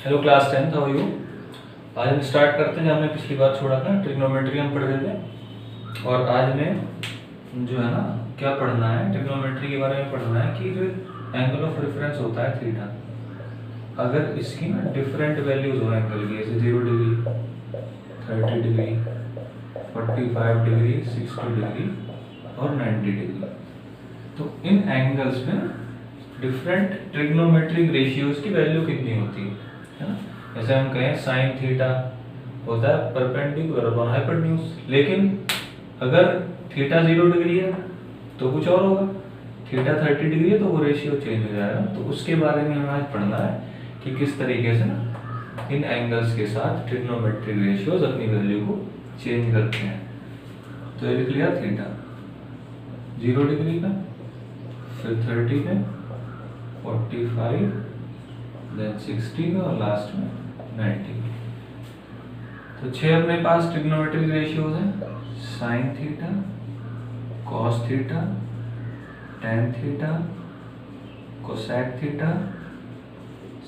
Hello class 10th, how are you. आज हम start करते हैं। हमने पिछली बार छोड़ा था ट्रिग्नोमेट्री हम पढ़ रहे थे, और आज हमें जो है ना क्या पढ़ना है, ट्रिग्नोमेट्री के बारे में पढ़ना है कि जो एंगल ऑफ रेफरेंस होता है थीटा, अगर इसकी ना डिफरेंट वैल्यूज हो एंगल की, जैसे 0 डिग्री, 30 डिग्री, 45 डिग्री, 60 डिग्री और 90 डिग्री, तो इन एंगल्स में डिफरेंट ट्रिग्नोमेट्रिक रेशियोज की वैल्यू कितनी होती है ना। जैसे हम कहें साइन थीटा होता है परपेंडिकुलर अपॉन हाइपोटेन्यूज, लेकिन अगर थीटा 0 डिग्री है तो कुछ और होगा, थीटा 30 डिग्री है तो वो रेशियो चेंज हो जाएगा। तो उसके बारे में हमें आज पढ़ना है कि किस तरीके से ना इन एंगल्स के साथ ट्रिग्नोमेट्रिक रेशियोज अपनी वैल्यू को चेंज करते हैं। तो ये लिख लिया थीटा 0 डिग्री का, फिर 30 में, 45, देन 60 में और लास्ट में 90। तो 6 अपने पास ट्रिग्नोमेट्रिक रेशियोज हैं, sine theta, cos theta, tan theta, cosec theta,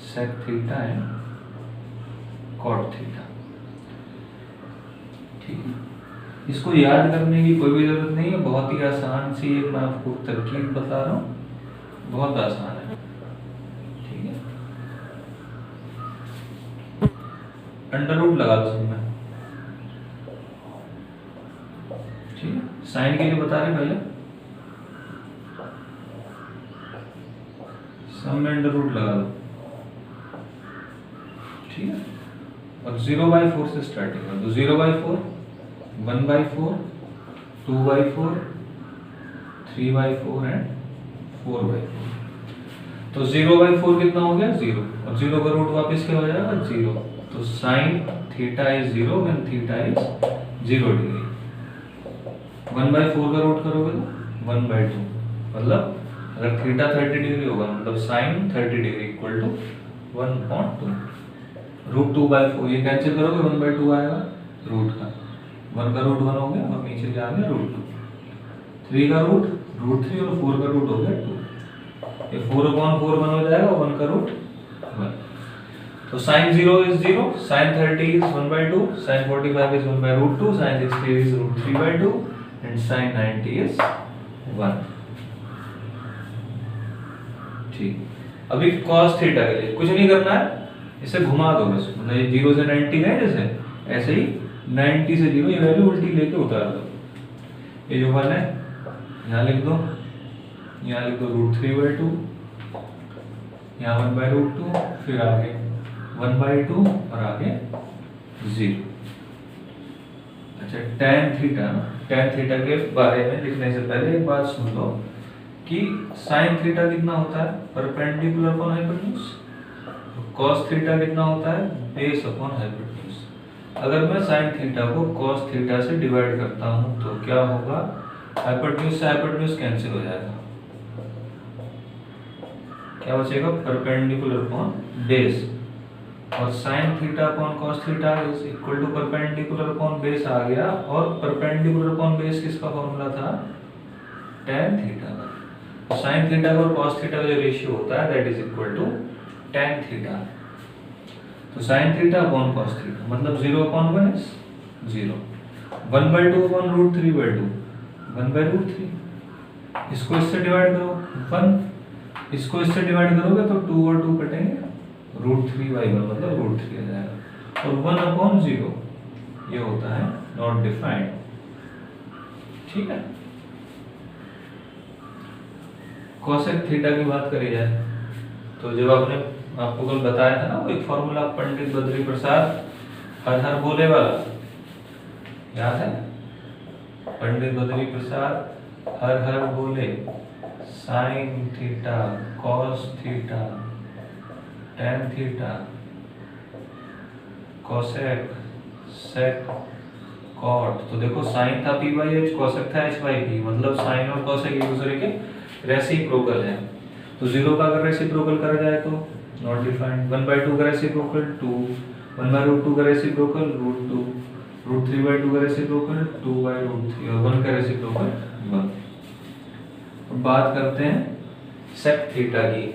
sec theta and cot theta. ठीक है, इसको याद करने की कोई भी जरूरत नहीं है, बहुत ही आसान सी एक मैं आपको तरकीब बता रहा हूँ, बहुत आसान है। ठीक है, अंडर रूट लगा दो सब में। ठीक है, साइन के लिए बता रहे पहले, सब में अंडर रूट लगा दो। ठीक है, और 0/4 से स्टार्टिंग कर दो। 0/4, 1/4, 2/4, 3/4 एंड 4/4। तो 0/4 कितना हो गया? 0, और 0 का रूट वापस क्या हो जाएगा? 0। तो sine theta is 0 when theta is 0 degree. 1/4 का रूट करोगे तो 1/2, मतलब अगर थीटा 30 डिग्री होगा मतलब sine 30 degree equal to 1/2। Root 2/4 ये कैंसिल करोगे 1/2 आएगा रूट का, 1 का रूट 1 हो गया और नीचे क्या आ गया? रूट 2। 3 का रूट 3 और 4 का रूट हो गया 2। ये 4/4 1 हो जाएगा, 1 का रूट 1। तो sine 0 is 0, sine 30 is 1/2, sine 45 is 1/√2, sine 60 is √3/2 and sine 90 is 1। ठीक, अभी cos थीटा के लिए कुछ नहीं करना है, इसे घुमा दो बस, मतलब ये 0 से 90 गए जैसे, ऐसे ही 90 से 0 ये वैल्यू उल्टी लेके उतार दो। ये जो 1 है यहाँ लिख दो, यहाँ लिख दो √3/2, यहाँ 1/√2, फिर आगे 1/2 और आगे 0। अच्छा, tan थीटा के बारे में लिखने से पहले एक बात सुन लो कि sin थीटा कितना होता है? Perpendicular upon hypotenuse. cos theta कितना होता है? Base upon hypotenuse. अगर मैं sin थीटा को cos थीटा से डिवाइड करता हूं तो क्या होगा? हाइपोटेन्यूज से हाइपोटेन्यूज कैंसिल हो जाएगा, क्या बचेगा? Perpendicular upon base. और sin theta upon cos theta is equal to perpendicular upon base आ गया, और परपेंडिकुलर अपॉन बेस किसका फॉर्मूला था? tan थीटा का। तो sin थीटा और cos थीटा का जो रेशियो होता है that is equal to tan theta. तो sin theta upon cos theta मतलब 0/1 इज 0, 1/2 अपॉन √3/2, 1/√3। इसको इससे डिवाइड करो 1, इसको इससे डिवाइड करोगे तो 2 और 2 कटेंगे, √3/1 मतलब √3 आ जाएगा, और 1/0 ये होता है नॉट डिफाइंड। ठीक है, कोसेक थीटा की बात करी जाए तो जब आपने आपको कल बताया था ना वो एक फॉर्मूला पंडित बद्री प्रसाद हर हर बोले वाला, याद है? पंडित बद्री प्रसाद हर हर बोले, sine theta, cos theta, tan theta, cosec, sec, cot. तो देखो साइन था p/h, कोसेक था h/p, मतलब साइन और कोसेक एक दूसरे के रेसिप्रोकल है। तो 0 का अगर रेसिप्रोकल करा जाए तो नॉट डिफाइंड, 1/2 का रेसिप्रोकल 2, 1/√2 का रेसिप्रोकल √2, √3/2 का रेसिप्रोकल 2/√3 और 1 का रेसिप्रोकल 1। अब बात करते हैं सेक थीटा की।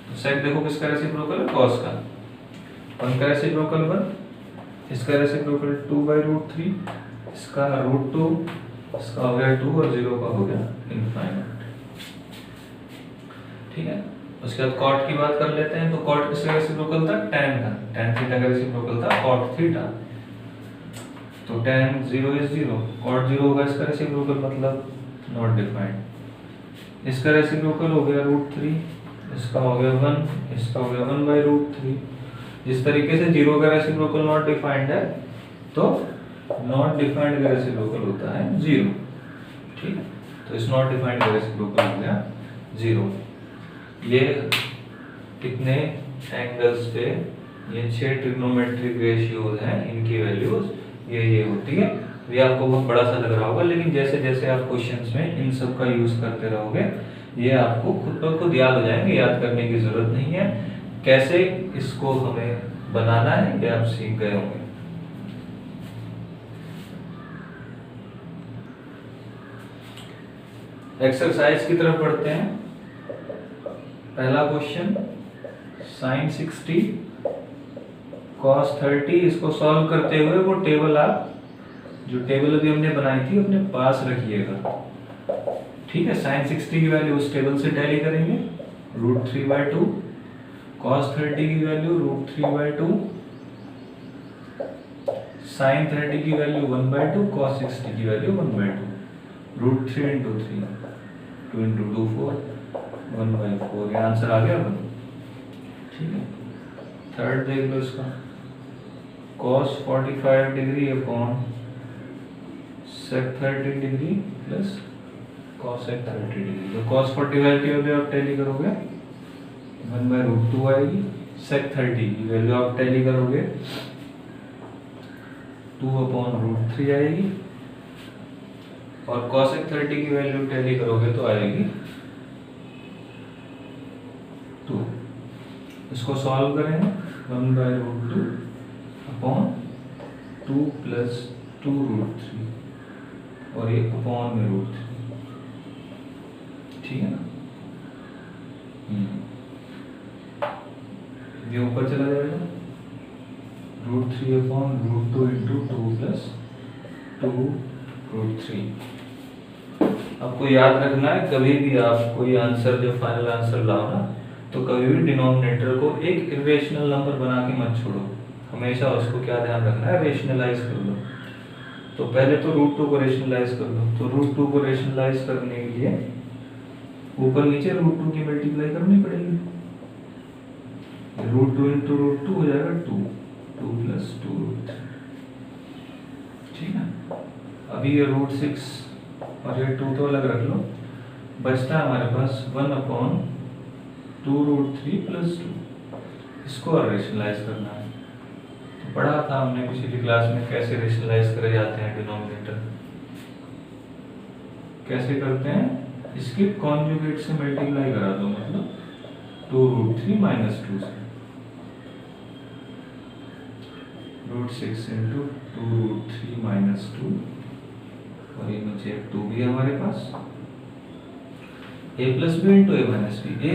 तो सेक देखो किसका रेसिप्रोकल है? कॉस का। 1 का रेसिप्रोकल 1, इसका रेसिप्रोकल 2/√3, इसका √2, इसका हो गया 2 और 0 का हो गया इनफाइनाइट। ठीक है, उसके बाद कॉट की बात कर लेते हैं। तो कॉट किसका रेसिप्रोकल था? tan का। tan थीटा का रेसिप्रोकल था कॉट थीटा। तो tan 0 is 0, कॉट 0 होगा इसका रेसिप्रोकल, मतलब नॉट डिफाइंड। इसका रेसिप्रोकल हो गया √3, इसका हो गया 1, इसका हो गया 1/√3। जिस तरीके से 0 का रेसिप्रोकल नॉट डिफाइंड है, तो नॉट डिफाइंड का रेसिप्रोकल होता है 0। ठीक है, तो इस नॉट डिफाइंड का रेसिप्रोकल हो गया 0। ये कितने एंगल्स पे ये 6 ट्रिग्नोमेट्रिक रेशियोज हैं, इनकी वैल्यूज ये होती है। ये आपको बहुत बड़ा सा लग रहा होगा, लेकिन जैसे जैसे आप क्वेश्चंस में इन सब का यूज करते रहोगे, ये आपको खुद ब खुद याद हो जाएंगे, याद करने की जरूरत नहीं है। कैसे इसको हमें बनाना है ये आप सीख गए होंगे। एक्सरसाइज की तरफ बढ़ते हैं। पहला क्वेश्चन, sin 60 cos 30, इसको सॉल्व करते हुए वो टेबल आप जो टेबल अभी हमने बनाई थी अपने पास रखिएगा। ठीक है, sin 60 की वैल्यू उस टेबल से टैली करेंगे, √3/2, cos 30 की वैल्यू √3/2, sin 30 की वैल्यू 1/2, cos 60 की वैल्यू 1/2, √3 × 3, 2 × 2 4, 1/4। ये आंसर आ गया। ठीक है, थर्ड देख लो इसका, cos 45 degree upon sec 30 degree plus cos 30 degree. तो cos 45 की वैल्यू आप टैली करोगे 1/√2 आएगी, sec 30 की वैल्यू आप टैली करोगे 2/√3 आएगी, और cos 30 की वैल्यू टैली करोगे तो आएगी 2। इसको सॉल्व करेंगे, 1/√2 अपॉन 2 + 2√3, और ये अपॉन में √3। ठीक है ना, ये ऊपर चला जाएगा, √3/√2 × 2 + 2√3। आपको याद रखना है, कभी भी आप कोई आंसर जो फाइनल आंसर लाओ ना, तो कभी भी डिनोमिनेटर को एक इरेशनल नंबर बना के मत छोड़ो, हमेशा उसको क्या ध्यान रखना है, रेशनलाइज कर लो। तो पहले तो √2 को रेशनलाइज कर लो। तो √2 को रेशनलाइज करने के लिए ऊपर नीचे √2 की मल्टीप्लाई करनी पड़ेगी, √2 × √2 हो जाएगा 2 + 2√3। ठीक है, अभी ये √6 और ये 2 तो अलग रख लो, बचता है हमारे पास 1/2√3 + 2। इसको रेशनलाइज करना है। तो पढ़ा था हमने पिछली क्लास में कैसे रेशनलाइज करे जाते हैं डिनोमिनेटर। कैसे करते हैं, इसके कॉन्जुगेट से मल्टीप्लाई करा दो, मतलब 2√3 - 2 से, √6 × 2√3 - 2, और ये नीचे 2 भी है हमारे पास, a + b × a - b,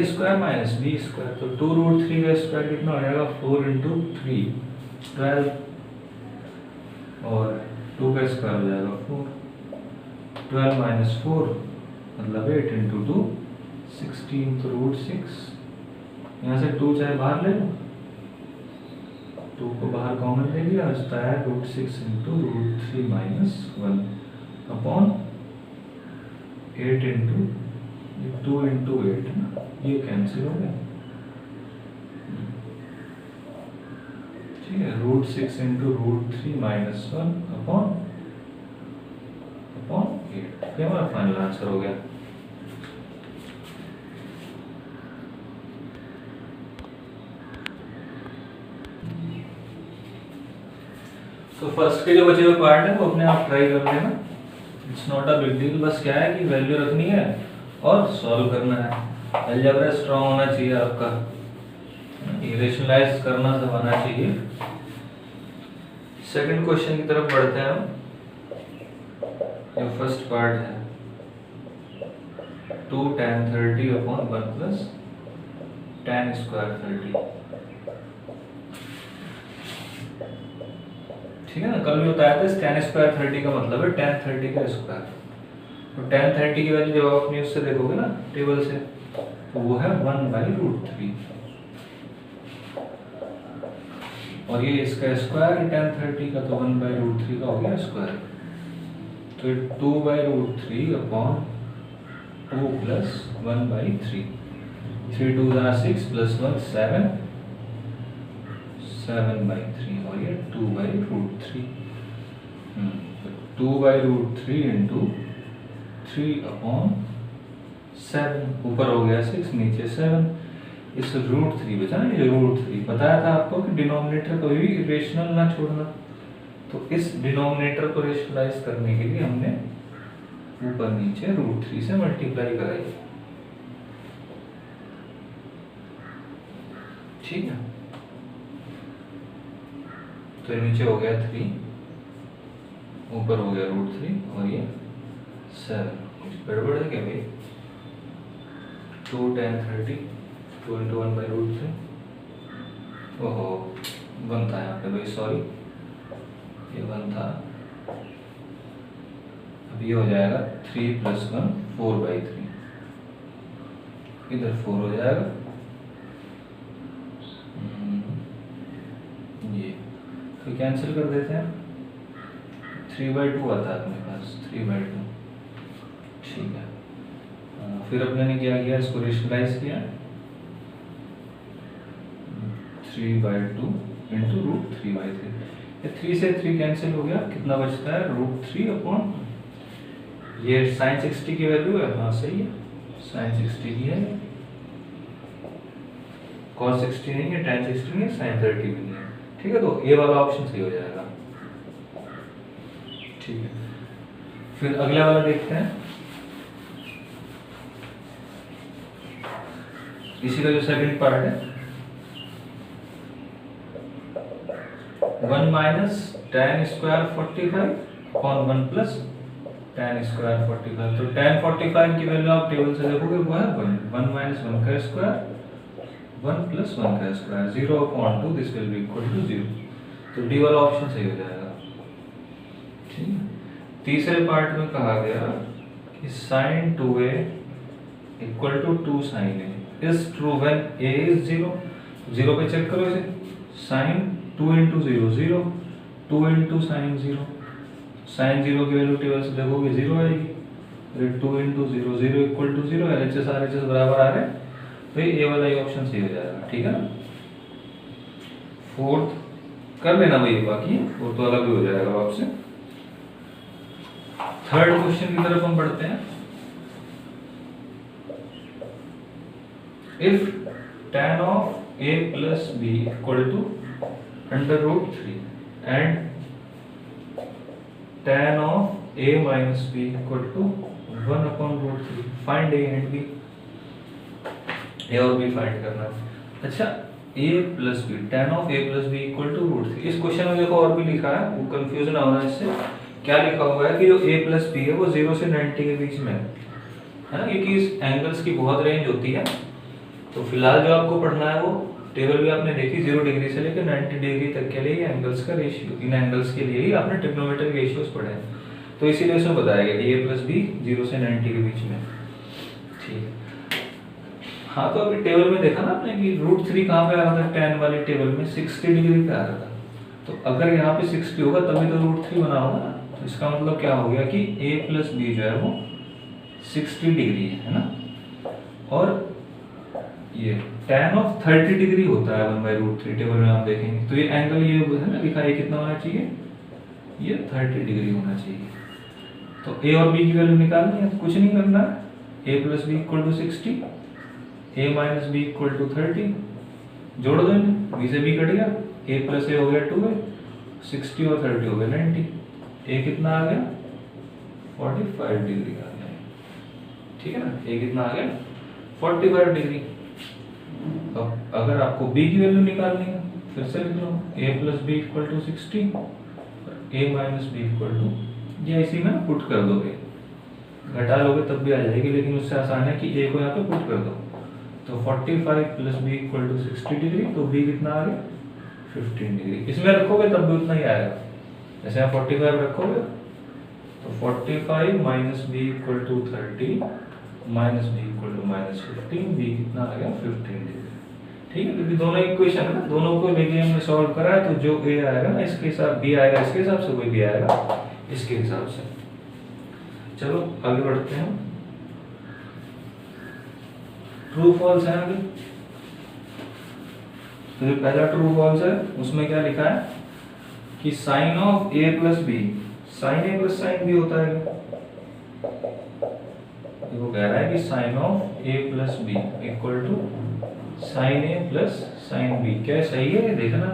a² - b²। तो 2√3 का स्क्वायर कितना हो जाएगा, 4 × 3 12, और 2 का स्क्वायर हो जाएगा 4, 12 - 4 मतलब 8 × 2 16, तो √6। यहाँ से 2 चाहे बाहर ले लो, 2 को बाहर कॉमन ले लिया, बचता है √6 × √3 - 1 अपॉन 8 × 2 × 8 है ना, ये कैंसिल हो गया। ठीक है, √6 × √3 - 1 अपॉन 8, ये हमारा फाइनल आंसर हो गया। तो फर्स्ट के जो बचे हुए पार्ट है वो अपने आप ट्राई कर लेना, it's not a big deal. बस क्या है कि वैल्यू रखनी है और सॉल्व करना है। अलजेब्रा स्ट्रांग होना चाहिए आपका, रेशनलाइज करना सब आना चाहिए। सेकंड क्वेश्चन की तरफ बढ़ते हैं हम। जो फर्स्ट पार्ट है 2 tan 30 अपॉन 1 + tan² 30। ठीक है ना, कल भी बताया था tan स्क्वायर 30 का मतलब है tan 30 का स्क्वायर। तो tan 30 की वैल्यू जब आप अपनी उससे देखोगे ना टेबल से, तो वो है 1/√3, और ये इसका स्क्वायर है tan 30 का, तो 1/√3 का हो गया स्क्वायर। तो 2/√3 अपॉन 2 प्लस 1/3, 3 2 6 प्लस 1 7, 7/3, और ये 2/√3। 2/√3 इंटू 3/7, ऊपर हो गया 6, नीचे 7, इस √3 बचा ना, ये √3 बताया था आपको कि डिनोमिनेटर कभी भी इरेशनल ना छोड़ना। तो इस डिनोमिनेटर को रेशनलाइज करने के लिए हमने ऊपर नीचे √3 से मल्टीप्लाई कराई, ठीक है। तो नीचे हो गया 3, ऊपर हो गया √3, और ये 7। कुछ गड़बड़ है क्या भाई? 2 tan 30, 2 into 1/√3, ओहो 1 था यहाँ पे भाई, सॉरी ये 1 था। अब ये हो जाएगा 3 + 1 4/3, इधर 4 हो जाएगा, ये तो कैंसिल कर देते हैं, 3/2 आता है अपने पास, 3/2, ठीक है। फिर अपने ने क्या किया, इसको रेशनलाइज किया, 3/2 इंटू √3/3, ये 3 से 3 कैंसिल हो गया, कितना बचता है √3 अपॉन, ये sin 60 की वैल्यू है, हाँ सही है, sin 60 की है, cos 60 नहीं है, tan 60 नहीं है, sin 30 भी नहीं है, ठीक है। तो ये वाला ऑप्शन सही हो जाएगा, ठीक है। फिर अगला वाला देखते हैं, इसी का जो सेकंड पार्ट है, 1 minus tan square 45 upon 1 plus tan square 45। तो tan 45 की वैल्यू आप टेबल से देखोगे वो है 1 माइनस 1 का स्क्वायर, 1 प्लस 1 का square, 0/2, this will be equal to 0। तो डी वाला ऑप्शन सही हो जाएगा, ठीक है। तीसरे पार्ट में कहा गया कि sin 2a equal to 2 sin a is true when a is 0। 0 पे चेक करो इसे, sin 2 into 0 0, 2 into sin 0, sin 0 की वैल्यू टेबल से देखोगे 0 आएगी, फिर 2 into 0 0 equal to 0, LHS RHS बराबर आ रहे हैं, तो ये वाला ही ऑप्शन सही हो जाएगा, ठीक है ना। फोर्थ कर लेना भाई, बाकी फोर्थ वाला भी हो जाएगा आपसे। थर्ड क्वेश्चन की तरफ हम बढ़ते हैं। If tan of a plus b equal to √3 and tan of a minus b equal to 1/√3, find a and b, a और b फाइंड करना है। अच्छा, a plus b, tan of a plus b equal to √3, इस question में देखो और भी लिखा है, वो कंफ्यूजन ना होना इससे। क्या लिखा हुआ है कि जो a plus b है वो 0 से 90 के बीच में है ना, क्योंकि इस एंगल्स की बहुत रेंज होती है। तो फिलहाल जो आपको पढ़ना है वो टेबल भी आपने देखी, 0 डिग्री से लेकर 90 डिग्री तक के लिए एंगल्स का रेशियो, इन एंगल्स के लिए ही आपने ट्रिग्नोमेट्रिक रेशियोज पढ़े हैं। तो इसीलिए इसमें बताया गया कि a plus b 0 से 90 के बीच में, ठीक है। हाँ, तो अभी टेबल में देखा ना आपने कि √3 कहाँ पे आ रहा था, tan वाली टेबल में 60 डिग्री पे आ रहा था। तो अगर यहाँ पे 60 होगा तभी तो √3 बना होगा ना। तो इसका मतलब क्या हो गया कि a plus b जो है वो 60 डिग्री है ना, और ये tan ऑफ 30 डिग्री होता है 1/√3, टेबल में आप देखेंगे। तो ये एंगल ये है ना लिखा है, कितना होना चाहिए, ये 30 डिग्री होना चाहिए। तो a और b की वैल्यू निकालनी है, तो कुछ नहीं करना है, a plus b equal to 60, a minus b equal to 30, जोड़ दो इन्हें, b से b कट गया, a plus a हो गया 2a, 60 और 30 हो गया 90, a कितना आ गया 45 डिग्री आ गया, ठीक है ना। a कितना आ गया 45 डिग्री। अब अगर आपको b की वैल्यू निकालनी है, फिर से लिख लो, a plus b equal to 60, a minus b equal to, ये इसी में पुट कर दोगे, घटा लोगे तब भी आ जाएगी, लेकिन उससे आसान है कि a को यहाँ पे पुट कर दो। तो 45 plus b equal to 60 degree, तो b कितना आ गया 15 डिग्री। इसमें रखोगे तब भी उतना ही आएगा, जैसे आप 45 रखोगे तो 45 minus B equal to 30 minus B equal to minus 15, B कितना आ गया 15 डिग्री। ठीक है, क्योंकि दोनों इक्वेशन है ना, दोनों को लेके हमने सॉल्व करा है, तो जो ए आएगा ना इसके हिसाब, बी आएगा इसके हिसाब से, वही बी आएगा इसके हिसाब से। चलो आगे बढ़ते हैं। ट्रू फॉल्स है आगे। तो जो पहला ट्रू फॉल्स है उसमें क्या लिखा है कि sine of A plus B, sine A plus sine B होता है। वो कह रहा है कि sine of A plus B equal to sine A plus sine B. क्या सही है देखना है।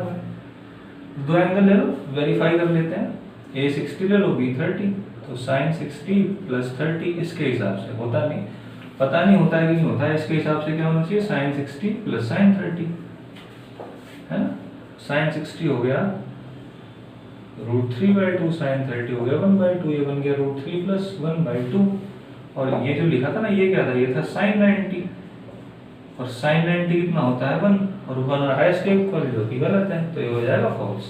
दो एंगल ले लो, वेरीफाई कर लेते हैं। ए 60 ले लो, बी 30, तो साइन 60 प्लस 30 इसके हिसाब से होता नहीं, पता नहीं होता है कि नहीं होता है। इसके हिसाब से क्या होना चाहिए, साइन 60 प्लस साइन 30 है ना। साइन 60 हो गया √3/2, साइन 30 हो गया 1/2, ये बन गया √3 प्लस 1/2। और ये जो लिखा था ना, ये क्या था, ये था साइन 90, और साइन 90 कितना होता है 1, और 1 आ रहा है इसके ऊपर, जो कि गलत है, तो ये हो जाएगा फॉल्स।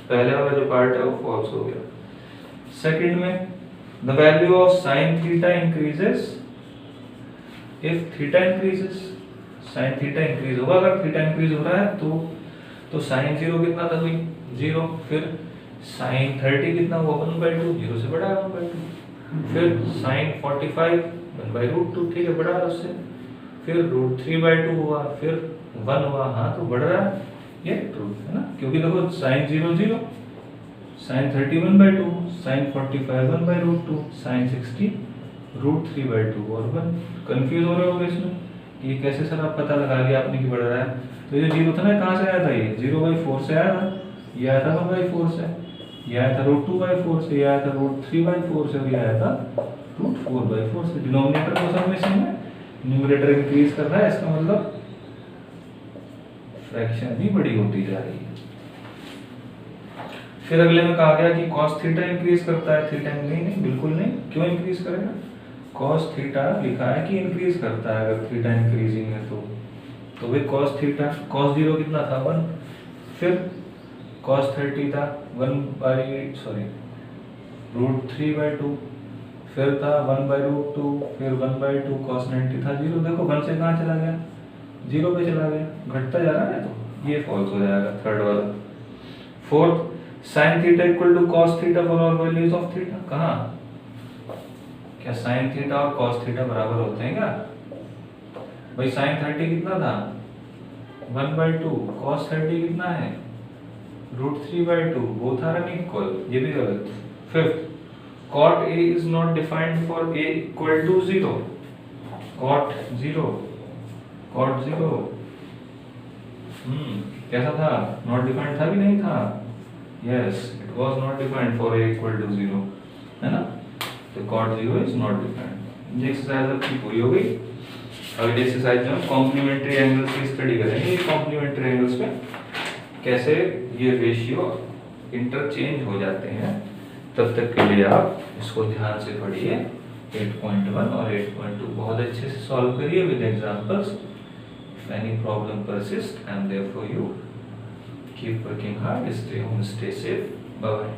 पहले वाला जो पार्ट है वो फॉल्स हो गया। सेकंड में, the value of sine theta increases if theta increases, sine theta increase होगा, अगर थीटा इंक्रीज हो रहा है तो साइन 0 कितना था भाई 0, फिर साइन 30 कितना हुआ 1/2, 0 से बड़ा है 1/2, फिर साइन 45 1/√2, ठीक है बड़ा है उससे, फिर √3/2 हुआ, फिर 1 हुआ, हाँ तो बढ़ रहा है, ये ट्रू है ना। क्योंकि देखो साइन 0 0, साइन 30 1/2, साइन 45 1/√2, साइन 60 √3/2 और 1। कंफ्यूज हो रहे होगे इसमें, ये कैसे सर आप पता लगा लिया आपने कि बढ़ रहा है। तो ये 0 था ना, कहाँ से आया था, ये 0/4 से आया था, ये आया था 1/4 से, ये आया था √2/4 से, ये आया था √3/4 से, और ये आया था √4/4 से। डिनोमिनेटर को सब में सेम है, न्यूमरेटर इंक्रीज कर रहा है, इसका मतलब फ्रैक्शन भी बड़ी होती जा रही है। फिर अगले में कहा गया कि cos थीटा इंक्रीज करता है, थीटा नहीं बिल्कुल नहीं। क्यों इंक्रीज करेगा, cos थीटा लिखा है कि इंक्रीज करता है, अगर थीटा इंक्रीजिंग है तो भाई cos थीटा, cos 0 कितना था 1, फिर cos 30 था √3/2, फिर था 1/√2, फिर 1/2, cos 90 था 0। देखो 1 से कहाँ चला गया, 0 पे चला गया, घटता जा रहा है, तो ये फॉल्स हो जाएगा थर्ड वाला। Fourth, sin theta equal to cos theta for all values of theta. कहाँ, क्या sin थीटा और cos थीटा बराबर होते हैं क्या भाई। sin 30 कितना था 1/2, cos 30 कितना है √3/2, बोथ आर अनइक्वल, ये भी गलत। Fifth, cot a is not defined for a equal to 0, cot 0 कैसा था, नॉट डिफाइंड था कि नहीं था, yes it was not defined for a equal to 0 है ना, तो cot 0 इज नॉट डिफाइंड। ये एक्सरसाइज आपकी पूरी हो गई। अगली एक्सरसाइज में हम कॉम्प्लीमेंट्री एंगल्स की स्टडी करेंगे। कॉम्प्लीमेंट्री एंगल्स में कैसे ये रेशियो इंटरचेंज हो जाते हैं, तब तक के लिए आप इसको ध्यान से पढ़िए। 8.1 और 8.2 बहुत अच्छे से सॉल्व करिए with examples. If any problem persists, and therefore you keep working hard, stay home, stay safe. Bye bye.